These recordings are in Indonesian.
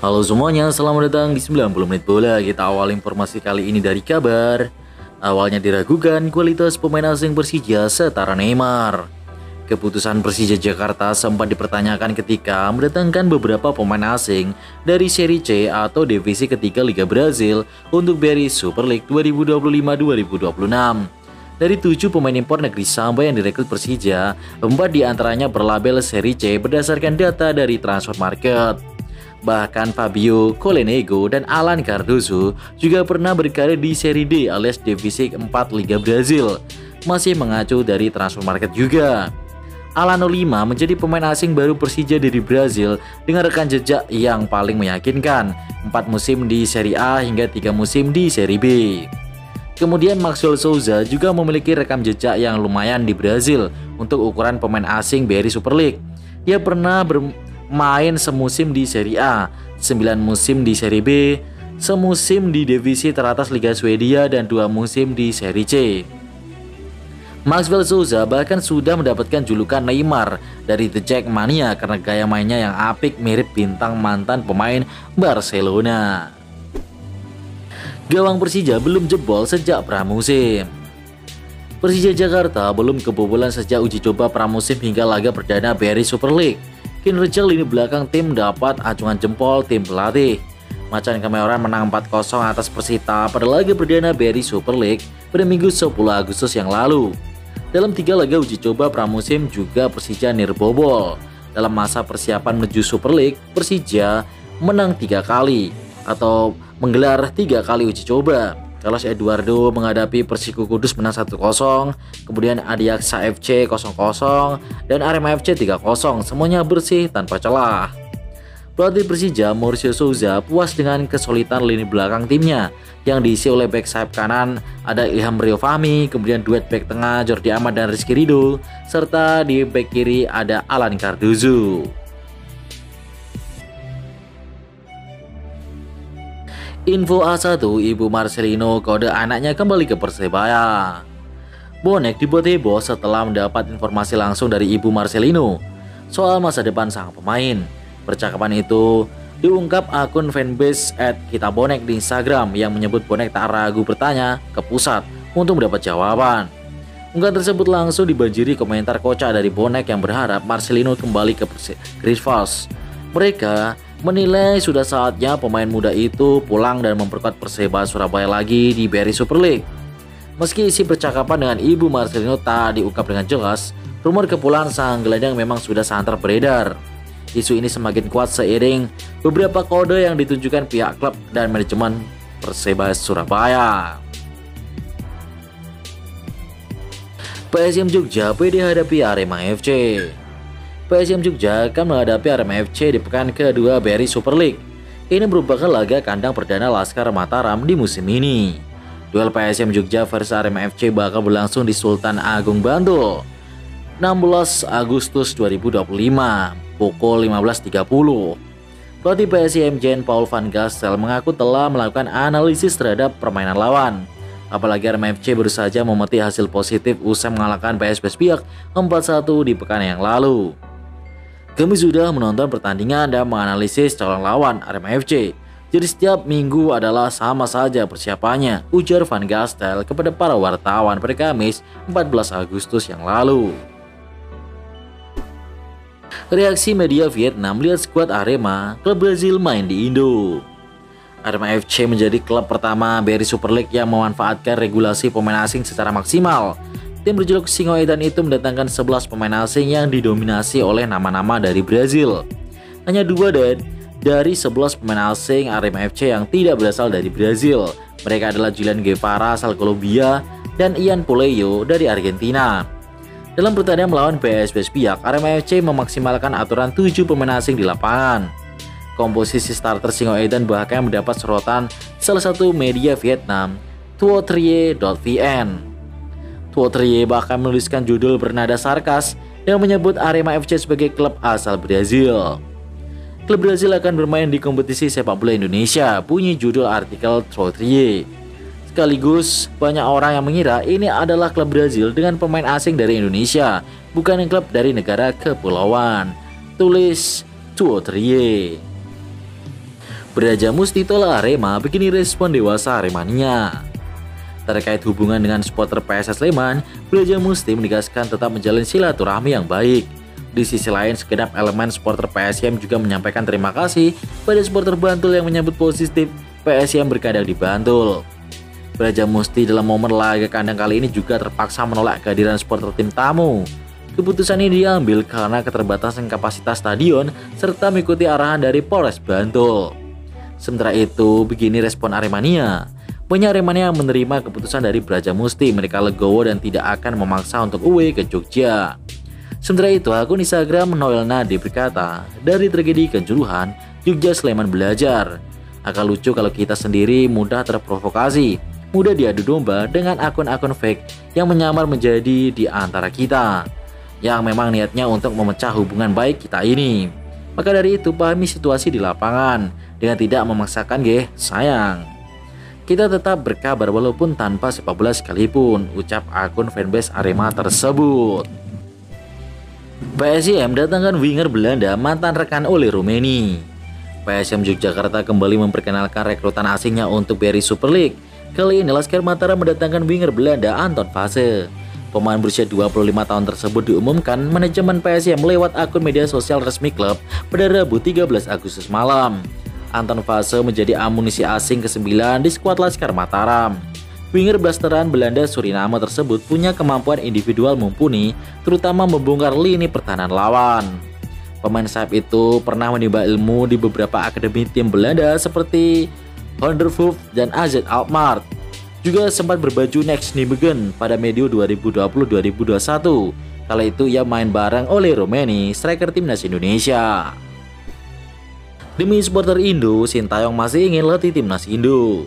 Halo semuanya, selamat datang di 90 menit bola. Kita awal informasi kali ini dari kabar. Awalnya diragukan kualitas pemain asing Persija setara Neymar. Keputusan Persija Jakarta sempat dipertanyakan ketika mendatangkan beberapa pemain asing dari Serie C atau divisi ketiga Liga Brazil untuk BRI Super League 2025-2026. Dari 7 pemain impor negeri Samba yang direkrut Persija, 4 diantaranya berlabel Serie C berdasarkan data dari Transfer Market. Bahkan Fabio Colenego dan Alan Cardoso juga pernah berkarir di Serie D alias divisi 4 Liga Brazil, masih mengacu dari Transfer Market juga. Alano Lima menjadi pemain asing baru Persija dari Brazil dengan rekan jejak yang paling meyakinkan, 4 musim di Serie A hingga 3 musim di Serie B. Kemudian Maxwell Souza juga memiliki rekam jejak yang lumayan di Brazil untuk ukuran pemain asing BRI Super League. Ia pernah bermain semusim di Serie A, 9 musim di Serie B, semusim di divisi teratas Liga Swedia, dan 2 musim di Serie C. Maxwell Souza bahkan sudah mendapatkan julukan Neymar dari The Jackmania karena gaya mainnya yang apik mirip bintang mantan pemain Barcelona. Gawang Persija belum jebol sejak pramusim. Persija Jakarta belum kebobolan sejak uji coba pramusim hingga laga perdana BRI Super League. Kinerja lini belakang tim dapat acungan jempol tim pelatih. Macan Kemayoran menang 4-0 atas Persita pada laga perdana BRI Super League pada Minggu 10 Agustus yang lalu. Dalam 3 laga uji coba pramusim juga Persija nirbobol. Dalam masa persiapan menuju Super League, Persija menang 3 kali atau menggelar 3 kali uji coba. Carlos Eduardo menghadapi Persiko Kudus menang 1-0, kemudian Adiaksa FC 0-0, dan Arema FC 3-0, semuanya bersih tanpa celah. Pelatih Persija Mauricio Souza puas dengan kesulitan lini belakang timnya yang diisi oleh bek sayap kanan ada Ilham Rio Fahmi, kemudian duet bek tengah Jordi Amat dan Rizky Ridho, serta di bek kiri ada Alan Cardoso. Info A1, Ibu Marcelino kode anaknya kembali ke Persebaya. Bonek dibuat heboh setelah mendapat informasi langsung dari Ibu Marcelino soal masa depan sang pemain. Percakapan itu diungkap akun fanbase @kitabonek di Instagram yang menyebut Bonek tak ragu bertanya ke pusat untuk mendapat jawaban. Unggahan tersebut langsung dibanjiri komentar kocak dari Bonek yang berharap Marcelino kembali ke Griffals. Mereka menilai sudah saatnya pemain muda itu pulang dan memperkuat Persebaya Surabaya lagi di BRI Super League. Meski isi percakapan dengan Ibu Marcelino tak diungkap dengan jelas, rumor kepulangan sang gelandang memang sudah santer beredar. Isu ini semakin kuat seiring beberapa kode yang ditunjukkan pihak klub dan manajemen Persebaya Surabaya. PSM Jogja pede hadapi Arema FC. PSM Jogja akan menghadapi Arema FC di pekan kedua BRI Super League. Ini merupakan laga kandang perdana Laskar Mataram di musim ini. Duel PSM Jogja versus Arema FC bakal berlangsung di Sultan Agung Bantul 16 Agustus 2025 pukul 15.30. Pelatih PSM Jean Paul van Gastel mengaku telah melakukan analisis terhadap permainan lawan. Apalagi Arema FC baru saja memetik hasil positif usai mengalahkan PSPS Biak 4-1 di pekan yang lalu. Kami sudah menonton pertandingan dan menganalisis calon lawan Arema FC. Jadi setiap minggu adalah sama saja persiapannya, ujar Van Gastel kepada para wartawan pada Kamis 14 Agustus yang lalu. Reaksi media Vietnam lihat skuad Arema, klub Brazil main di Indo. Arema FC menjadi klub pertama BRI Super League yang memanfaatkan regulasi pemain asing secara maksimal. Tim berjuluk Singoedan itu mendatangkan 11 pemain asing yang didominasi oleh nama-nama dari Brazil. Hanya 2 dari 11 pemain asing Arema FC yang tidak berasal dari Brazil. Mereka adalah Julian Guevara asal Kolombia dan Ian Puleyo dari Argentina. Dalam pertandingan melawan PSPS Biak, Arema FC memaksimalkan aturan 7 pemain asing di lapangan. Komposisi starter Singoedan bahkan mendapat sorotan salah satu media Vietnam, Tuotrie.vn. Tuotrie bahkan menuliskan judul bernada sarkas yang menyebut Arema FC sebagai klub asal Brazil. Klub Brazil akan bermain di kompetisi sepak bola Indonesia, bunyi judul artikel Tuotrie. Sekaligus banyak orang yang mengira ini adalah klub Brazil dengan pemain asing dari Indonesia, bukan klub dari negara kepulauan, tulis Tuotrie. Braja Musti tolak Arema, begini respon dewasa Aremania. Terkait hubungan dengan supporter PSS Sleman, Braja Musti menegaskan tetap menjalin silaturahmi yang baik. Di sisi lain, segenap elemen supporter PSM juga menyampaikan terima kasih pada supporter Bantul yang menyambut positif PSM berkandang di Bantul. Braja Musti dalam momen laga kandang kali ini juga terpaksa menolak kehadiran supporter tim tamu. Keputusan ini diambil karena keterbatasan kapasitas stadion serta mengikuti arahan dari Polres Bantul. Sementara itu, begini respon Aremania. Banyak Aremania yang menerima keputusan dari Braja Musti, mereka legowo dan tidak akan memaksa untuk away ke Jogja. Sementara itu, akun Instagram Noel Nadi berkata, dari tragedi Kanjuruhan, Jogja Sleman belajar. Agak lucu kalau kita sendiri mudah terprovokasi, mudah diadu domba dengan akun-akun fake yang menyamar menjadi di antara kita, yang memang niatnya untuk memecah hubungan baik kita ini. Maka dari itu, pahami situasi di lapangan dengan tidak memaksakan sayang. Kita tetap berkabar walaupun tanpa sepak bola sekalipun, ucap akun fanbase Arema tersebut. PSM datangkan winger Belanda mantan rekan Ole Rumeni. PSM Yogyakarta kembali memperkenalkan rekrutan asingnya untuk BRI Super League. Kali ini Laskar Mataram mendatangkan winger Belanda Anton Fase. Pemain berusia 25 tahun tersebut diumumkan manajemen PSM lewat akun media sosial resmi klub pada Rabu 13 Agustus malam. Anton Fase menjadi amunisi asing ke-9 di skuad Laskar Mataram. Winger blasteran Belanda Suriname tersebut punya kemampuan individual mumpuni, terutama membongkar lini pertahanan lawan. Pemain sayap itu pernah menimba ilmu di beberapa akademi tim Belanda seperti Honderhoef dan AZ Alkmaar. Juga sempat berbaju Next Nijmegen pada medio 2020-2021. Kala itu ia main bareng Ole Rumeni, striker timnas Indonesia. Demi supporter Indo, Sintayong masih ingin latih timnas Indo.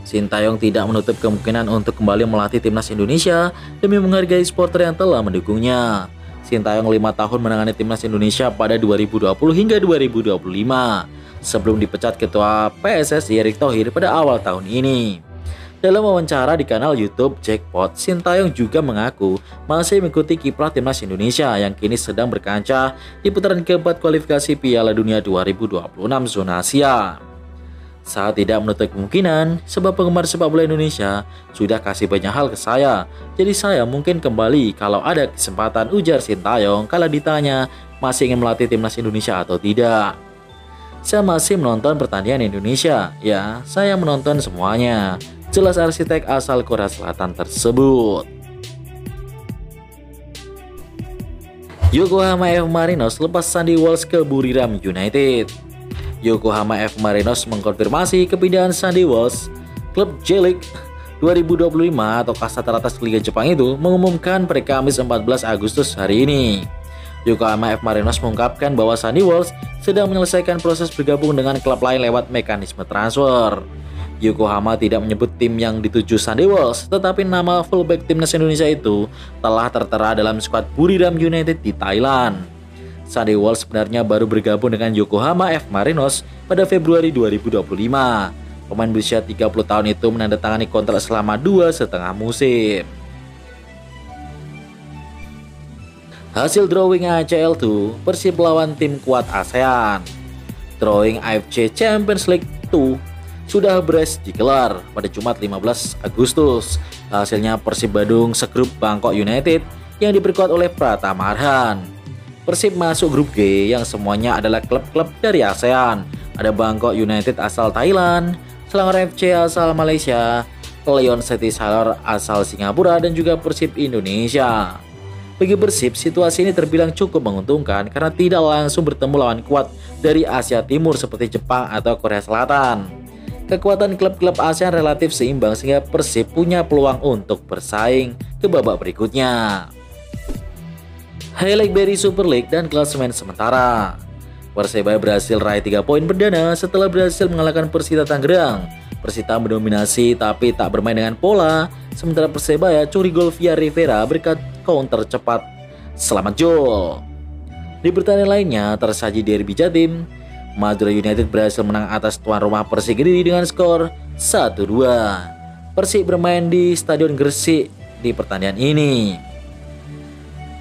Sintayong tidak menutup kemungkinan untuk kembali melatih timnas Indonesia demi menghargai supporter yang telah mendukungnya. Sintayong 5 tahun menangani timnas Indonesia pada 2020 hingga 2025 sebelum dipecat ketua PSSI Erick Thohir pada awal tahun ini. Dalam wawancara di kanal YouTube Jackpot, Sintayong juga mengaku masih mengikuti kiprah timnas Indonesia yang kini sedang berkancah di putaran keempat kualifikasi Piala Dunia 2026 zona Asia. Saat tidak menutup kemungkinan, sebab penggemar sepak bola Indonesia sudah kasih banyak hal ke saya, jadi saya mungkin kembali kalau ada kesempatan, ujar Sintayong kala ditanya masih ingin melatih timnas Indonesia atau tidak. Saya masih menonton pertandingan Indonesia, ya saya menonton semuanya, jelas arsitek asal Korea Selatan tersebut. Yokohama F. Marinos lepas Sandy Walsh ke Buriram United. Yokohama F. Marinos mengkonfirmasi kepindahan Sandy Walsh. Klub J-League 2025 atau kasta teratas Liga Jepang itu mengumumkan pada Kamis 14 Agustus hari ini. Yokohama F. Marinos mengungkapkan bahwa Sandy Walsh sedang menyelesaikan proses bergabung dengan klub lain lewat mekanisme transfer. Yokohama tidak menyebut tim yang dituju Sandy Walsh, tetapi nama fullback timnas Indonesia itu telah tertera dalam skuad Buriram United di Thailand. Sandy Walsh sebenarnya baru bergabung dengan Yokohama F. Marinos pada Februari 2025. Pemain berusia 30 tahun itu menandatangani kontrak selama 2,5 musim. Hasil drawing ACL 2, Persib lawan tim kuat ASEAN. Drawing AFC Champions League 2 sudah beres digelar pada Jumat 15 Agustus. Hasilnya Persib Bandung segrup Bangkok United yang diperkuat oleh Pratama Arhan. Persib masuk grup G yang semuanya adalah klub-klub dari ASEAN. Ada Bangkok United asal Thailand, Selangor FC asal Malaysia, Leon City Salor asal Singapura, dan juga Persib Indonesia. Bagi Persib, situasi ini terbilang cukup menguntungkan karena tidak langsung bertemu lawan kuat dari Asia Timur seperti Jepang atau Korea Selatan. Kekuatan klub-klub ASEAN relatif seimbang sehingga Persib punya peluang untuk bersaing ke babak berikutnya. Highlight BRI Super League dan klasemen sementara. Persebaya berhasil raih 3 poin perdana setelah berhasil mengalahkan Persita Tangerang. Persita mendominasi tapi tak bermain dengan pola, sementara Persebaya curi gol via Rivera berkat counter cepat Selamat Jol. Di pertandingan lainnya tersaji derby Jatim. Madura United berhasil menang atas tuan rumah Persik Kediri dengan skor 1-2. Persik bermain di Stadion Gresik di pertandingan ini.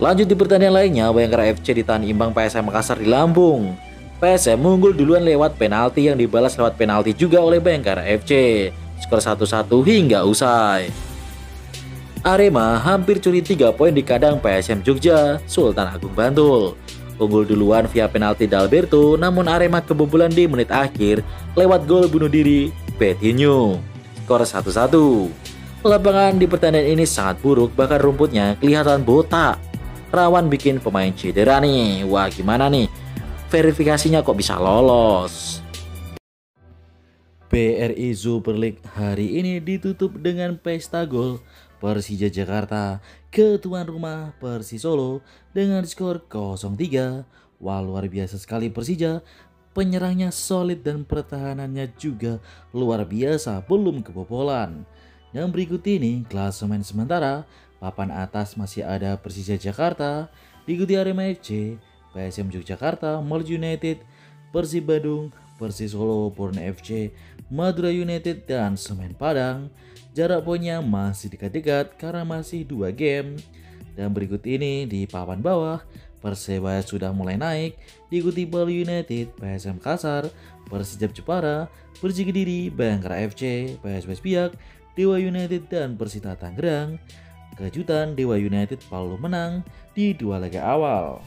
Lanjut di pertandingan lainnya, Bayangkara FC ditahan imbang PSM Makassar di Lampung. PSM unggul duluan lewat penalti yang dibalas lewat penalti juga oleh Bayangkara FC. Skor 1-1 hingga usai. Arema hampir curi 3 poin di kandang PSM Jogja, Sultan Agung Bantul. Unggul duluan via penalti Dalberto, namun Arema kebobolan di menit akhir lewat gol bunuh diri Betinho. Skor 1-1. Lapangan di pertandingan ini sangat buruk, bahkan rumputnya kelihatan botak. Rawan bikin pemain cedera nih. Wah, gimana nih? Verifikasinya kok bisa lolos? BRI Super League hari ini ditutup dengan pesta gol Persija Jakarta ke tuan rumah Persis Solo dengan skor 0-3. Wah, luar biasa sekali Persija. Penyerangnya solid dan pertahanannya juga luar biasa, belum kebobolan. Yang berikut ini klasemen sementara. Papan atas masih ada Persija Jakarta, diikuti Arema FC, PSM Yogyakarta, Maluku United, Persib Bandung, Persis Solo, Borneo FC, Madura United, dan Semen Padang. Jarak poinnya masih dekat-dekat karena masih 2 game. Dan berikut ini di papan bawah, Persebaya sudah mulai naik, diikuti Bali United, PSM Makassar, Persijap Jepara, Persik Kediri, Bayangkara FC, PSBS Biak, Dewa United, dan Persita Tangerang. Kejutan Dewa United Palu menang di 2 laga awal.